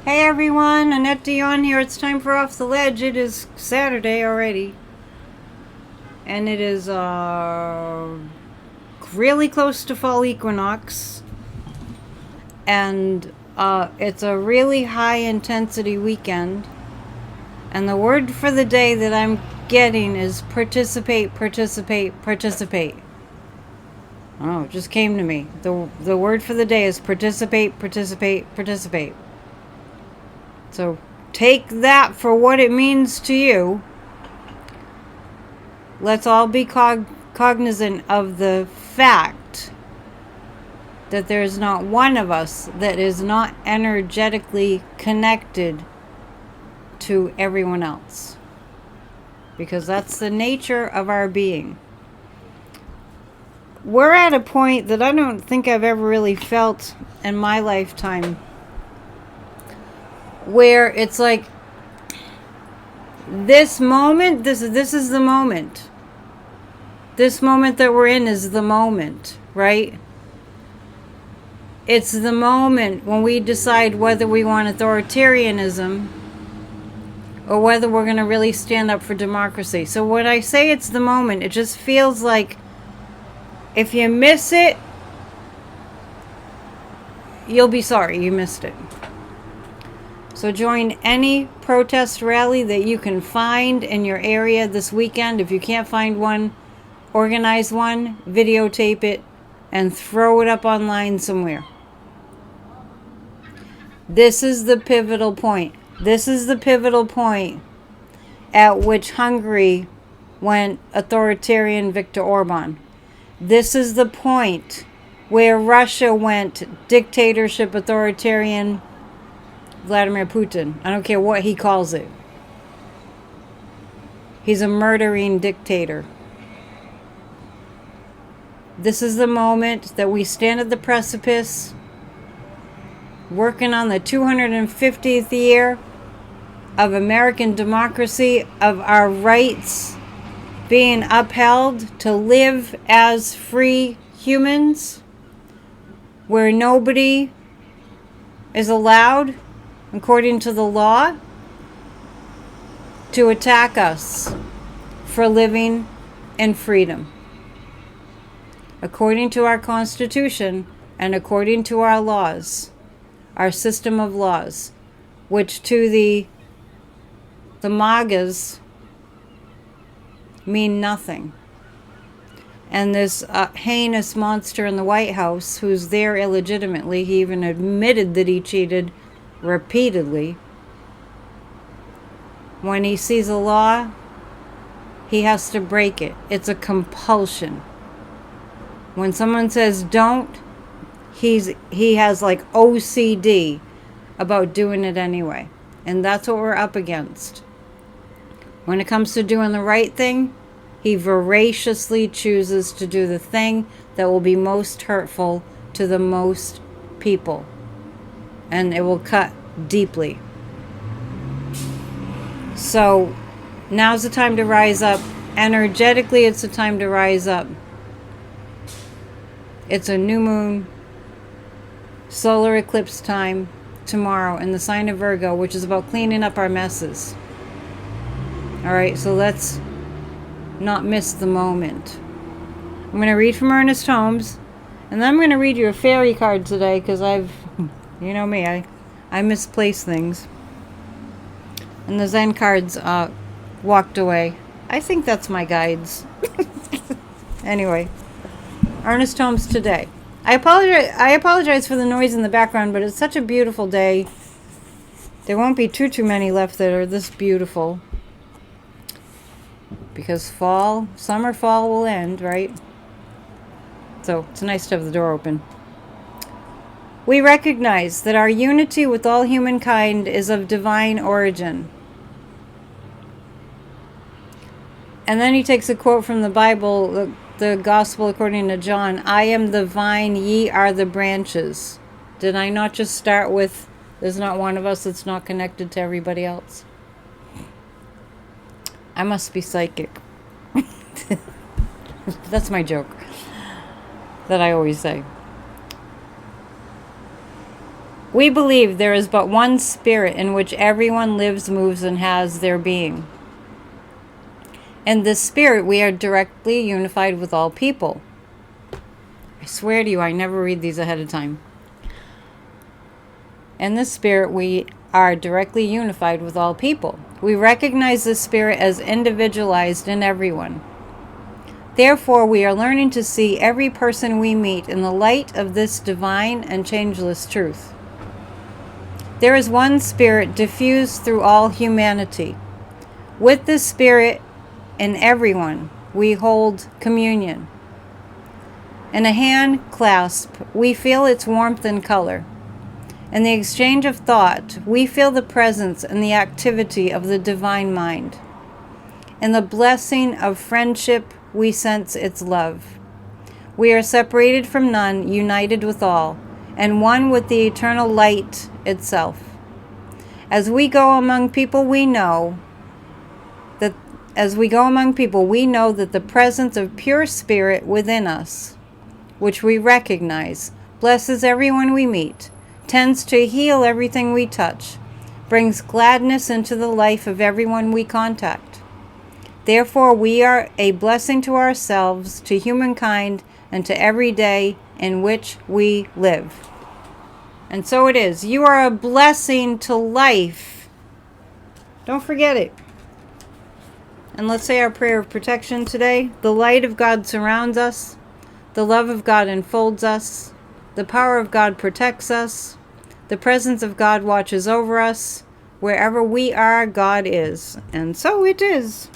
Hey everyone, Annette Dion here. It's time for Off the Ledge. It is Saturday already. And it is really close to fall equinox. And it's a really high intensity weekend. And the word for the day that I'm getting is participate, participate, participate. Oh, it just came to me. The word for the day is participate, participate, participate. So take that for what it means to you. Let's all be cognizant of the fact that there is not one of us that is not energetically connected to everyone else. Because that's the nature of our being. We're at a point that I don't think I've ever really felt in my lifetime, where it's like this moment, this is the moment. This moment that we're in is the moment, right? It's the moment when we decide whether we want authoritarianism or whether we're going to really stand up for democracy. So when I say it's the moment, it just feels like if you miss it, you'll be sorry you missed it. So join any protest rally that you can find in your area this weekend. If you can't find one, organize one, videotape it, and throw it up online somewhere. This is the pivotal point. This is the pivotal point at which Hungary went authoritarian Viktor Orban. This is the point where Russia went dictatorship authoritarian Vladimir Putin. I don't care what he calls it. He's a murdering dictator. This is the moment that we stand at the precipice, working on the 250th year of American democracy, of our rights being upheld to live as free humans, where nobody is allowed, according to the law, to attack us for living in freedom. According to our Constitution and according to our laws, our system of laws, which to the MAGAs mean nothing. And this heinous monster in the White House, who's there illegitimately, he even admitted that he cheated repeatedly. When he sees a law, he has to break it. It's a compulsion. When someone says don't, he has like OCD about doing it anyway. And that's what we're up against. When it comes to doing the right thing, he voraciously chooses to do the thing that will be most hurtful to the most people. And it will cut deeply. So now's the time to rise up. Energetically, it's the time to rise up. It's a new moon, solar eclipse time tomorrow in the sign of Virgo, which is about cleaning up our messes. Alright, so let's not miss the moment. I'm going to read from Ernest Holmes, and then I'm going to read you a fairy card today, because you know me, I misplace things. And the Zen cards walked away. I think that's my guides. Anyway, Ernest Holmes today. I apologize for the noise in the background, but it's such a beautiful day. There won't be too many left that are this beautiful. Because summer, fall will end, right? So it's nice to have the door open. We recognize that our unity with all humankind is of divine origin. And then he takes a quote from the Bible, the Gospel according to John. I am the vine, ye are the branches. Did I not just start with, there's not one of us that's not connected to everybody else? I must be psychic. That's my joke that I always say. We believe there is but one spirit in which everyone lives, moves, and has their being. In this spirit, we are directly unified with all people. I swear to you, I never read these ahead of time. In this spirit, we are directly unified with all people. We recognize this spirit as individualized in everyone. Therefore, we are learning to see every person we meet in the light of this divine and changeless truth. There is one spirit diffused through all humanity. With this spirit in everyone, we hold communion. In a hand clasp, we feel its warmth and color. In the exchange of thought, we feel the presence and the activity of the divine mind. In the blessing of friendship, we sense its love. We are separated from none, united with all, and one with the eternal light itself. As we go among people, we know that the presence of pure spirit within us, which we recognize, blesses everyone we meet, tends to heal everything we touch, brings gladness into the life of everyone we contact. Therefore, we are a blessing to ourselves, to humankind, and to every day in which we live. And so it is. You are a blessing to life. Don't forget it. And let's say our prayer of protection today. The light of God surrounds us. The love of God enfolds us. The power of God protects us. The presence of God watches over us. Wherever we are, God is. And so it is.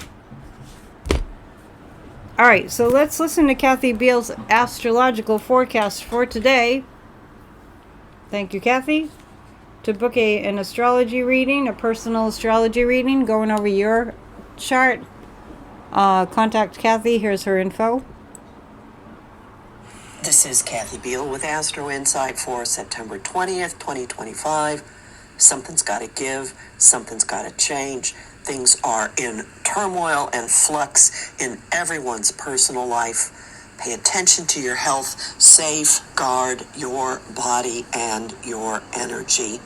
All right, so let's listen to Kathy Beale's astrological forecast for today. Thank you, Kathy. To book an astrology reading, a personal astrology reading, going over your chart, contact Kathy. Here's her info. This is Kathy Beale with Astro Insight for September 20th, 2025. Something's got to give. Something's got to change. Things are in turmoil and flux in everyone's personal life. Pay attention to your health. Safeguard your body and your energy.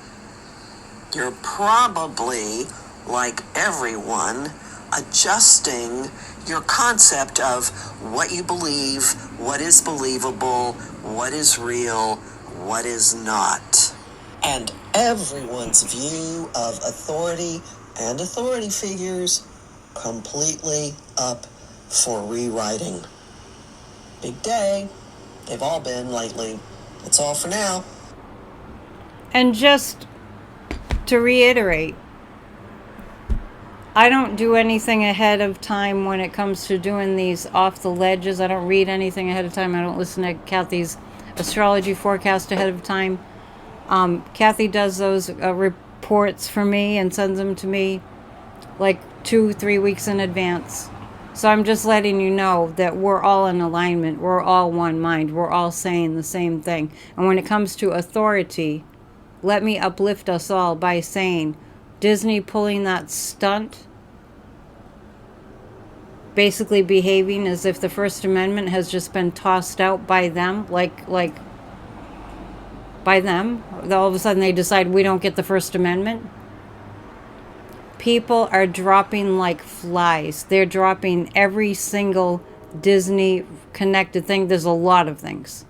You're probably, like everyone, adjusting your concept of what you believe, what is believable, what is real, what is not. And everyone's view of authority and authority figures completely up for rewriting. Big day. They've all been lately. That's all for now. And just to reiterate, I don't do anything ahead of time when it comes to doing these off the ledges. I don't read anything ahead of time. I don't listen to Kathy's astrology forecast ahead of time. Kathy does those reports for me and sends them to me like 2-3 weeks in advance. So I'm just letting you know that we're all in alignment. We're all one mind. We're all saying the same thing. And when it comes to authority, let me uplift us all by saying Disney pulling that stunt, basically behaving as if the First Amendment has just been tossed out by them, like by them. All of a sudden they decide we don't get the First Amendment. People are dropping like flies. They're dropping every single Disney connected thing. There's a lot of things.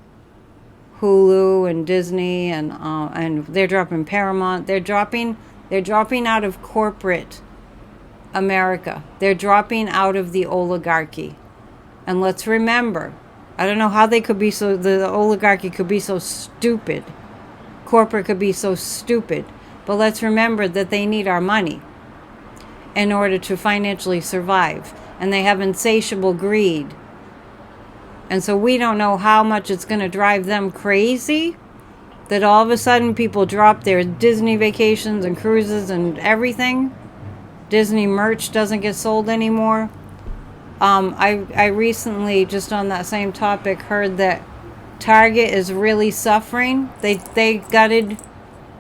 Hulu and Disney and they're dropping Paramount. They're dropping out of corporate America. They're dropping out of the oligarchy. And let's remember, I don't know how they could be so, the oligarchy could be so stupid. Corporate could be so stupid. But let's remember that they need our money in order to financially survive. And they have insatiable greed. And so we don't know how much it's going to drive them crazy that all of a sudden people drop their Disney vacations and cruises and everything. Disney merch doesn't get sold anymore. I recently, just on that same topic, heard that Target is really suffering. They gutted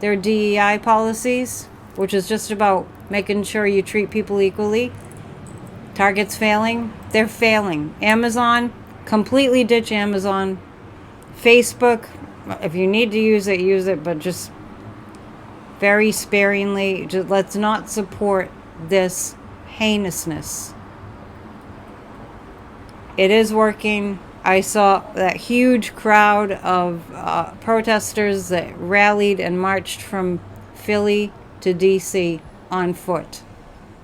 their DEI policies, which is just about making sure you treat people equally. Target's failing. They're failing. Amazon, completely ditch Amazon. Facebook, if you need to use it, but just very sparingly. Just let's not support this heinousness. It is working. I saw that huge crowd of protesters that rallied and marched from Philly to DC on foot.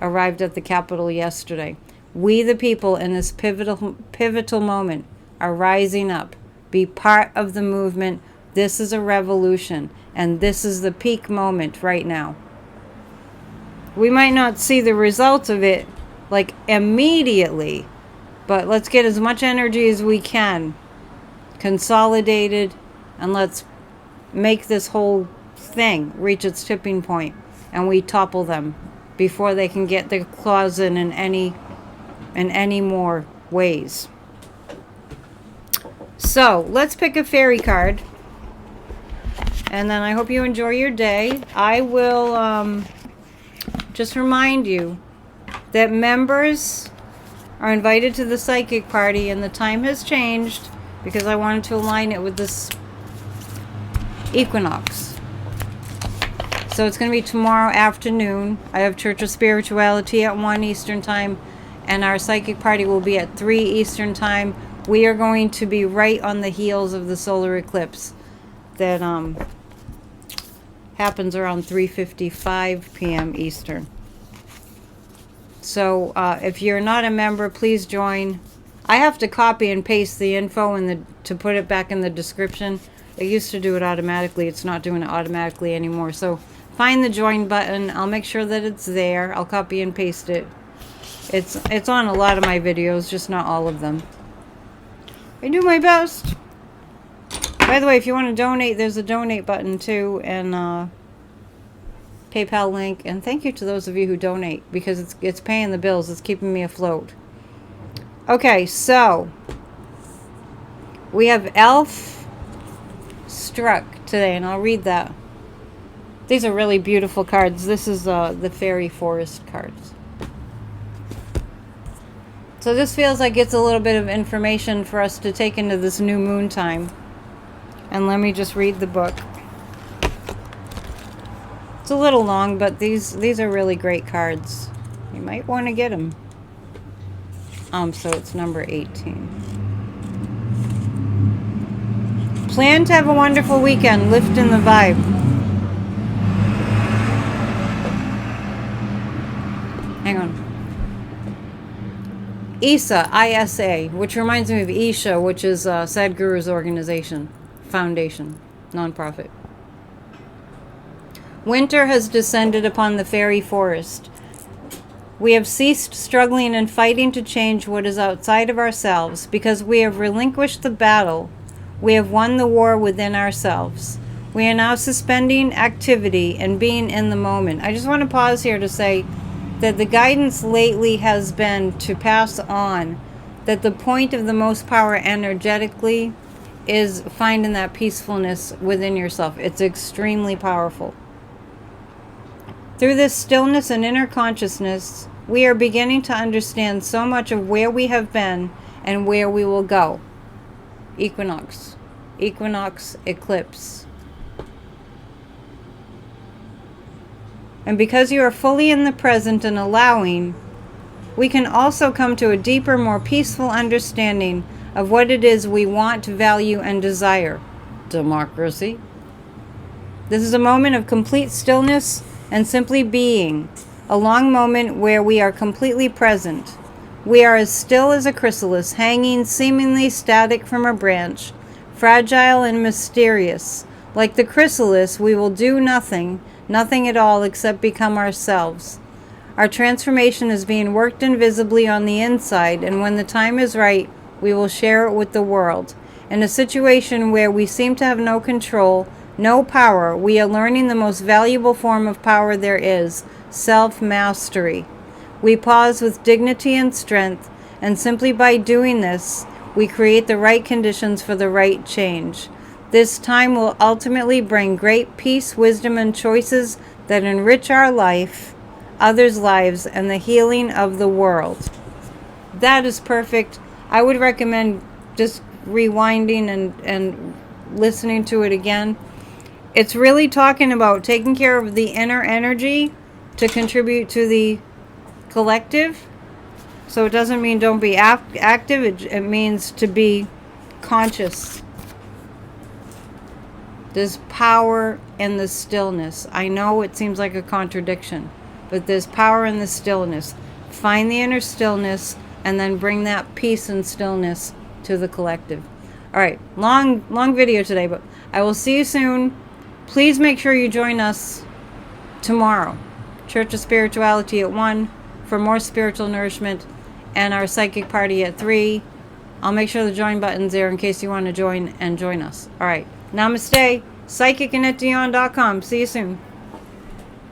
Arrived at the Capitol yesterday. We, the people, in this pivotal moment, are rising up. Be part of the movement. This is a revolution, and this is the peak moment right now. We might not see the results of it like immediately, but let's get as much energy as we can consolidated, and let's make this whole thing reach its tipping point, and we topple them before they can get their claws in any more ways. So let's pick a fairy card, and then I hope you enjoy your day. I will just remind you that members are invited to the psychic party, and the time has changed because I wanted to align it with this equinox. So it's going to be tomorrow afternoon. I have Church of Spirituality at 1 Eastern Time, and our psychic party will be at 3 Eastern Time. We are going to be right on the heels of the solar eclipse that happens around 3:55 p.m. Eastern. So if you're not a member, please join. I have to copy and paste the info to put it back in the description. It used to do it automatically. It's not doing it automatically anymore. So find the join button. I'll make sure that it's there. I'll copy and paste it. It's on a lot of my videos, just not all of them. I do my best. By the way, if you want to donate, there's a donate button too, and PayPal link. And thank you to those of you who donate, because it's paying the bills. It's keeping me afloat. Okay, so we have Elf Struck today, and I'll read that. These are really beautiful cards. This is the Fairy Forest cards. So this feels like it's a little bit of information for us to take into this new moon time. And let me just read the book. It's a little long, but these are really great cards. You might want to get them. So it's number 18. Plan to have a wonderful weekend. Lift in the vibe. Hang on. ISA, I-S-A, which reminds me of Isha, which is Sadhguru's organization, foundation, nonprofit. Winter has descended upon the fairy forest. We have ceased struggling and fighting to change what is outside of ourselves, because we have relinquished the battle. We have won the war within ourselves. We are now suspending activity and being in the moment. I just want to pause here to say that the guidance lately has been to pass on that the point of the most power energetically is finding that peacefulness within yourself. It's extremely powerful. Through this stillness and inner consciousness, we are beginning to understand so much of where we have been and where we will go. Equinox. Equinox eclipse. And because you are fully in the present and allowing, we can also come to a deeper, more peaceful understanding of what it is we want, value, and desire. Democracy. This is a moment of complete stillness and simply being, a long moment where we are completely present. We are as still as a chrysalis, hanging seemingly static from a branch, fragile and mysterious. Like the chrysalis, we will do nothing at all except become ourselves. Our transformation is being worked invisibly on the inside, and when the time is right, we will share it with the world. In a situation where we seem to have no control, no power, we are learning the most valuable form of power there is, self-mastery. We pause with dignity and strength, and simply by doing this, we create the right conditions for the right change. This time will ultimately bring great peace, wisdom, and choices that enrich our life, others' lives, and the healing of the world. That is perfect. I would recommend just rewinding and listening to it again. It's really talking about taking care of the inner energy to contribute to the collective. So it doesn't mean don't be active. It means to be conscious. There's power in the stillness. I know it seems like a contradiction, but there's power in the stillness. Find the inner stillness and then bring that peace and stillness to the collective. All right, long video today, but I will see you soon. Please make sure you join us tomorrow. Church of Spirituality at 1 for more spiritual nourishment, and our psychic party at 3. I'll make sure the join button's there in case you want to join and join us. All right. Namaste. Psychic and at Dion.com. See you soon.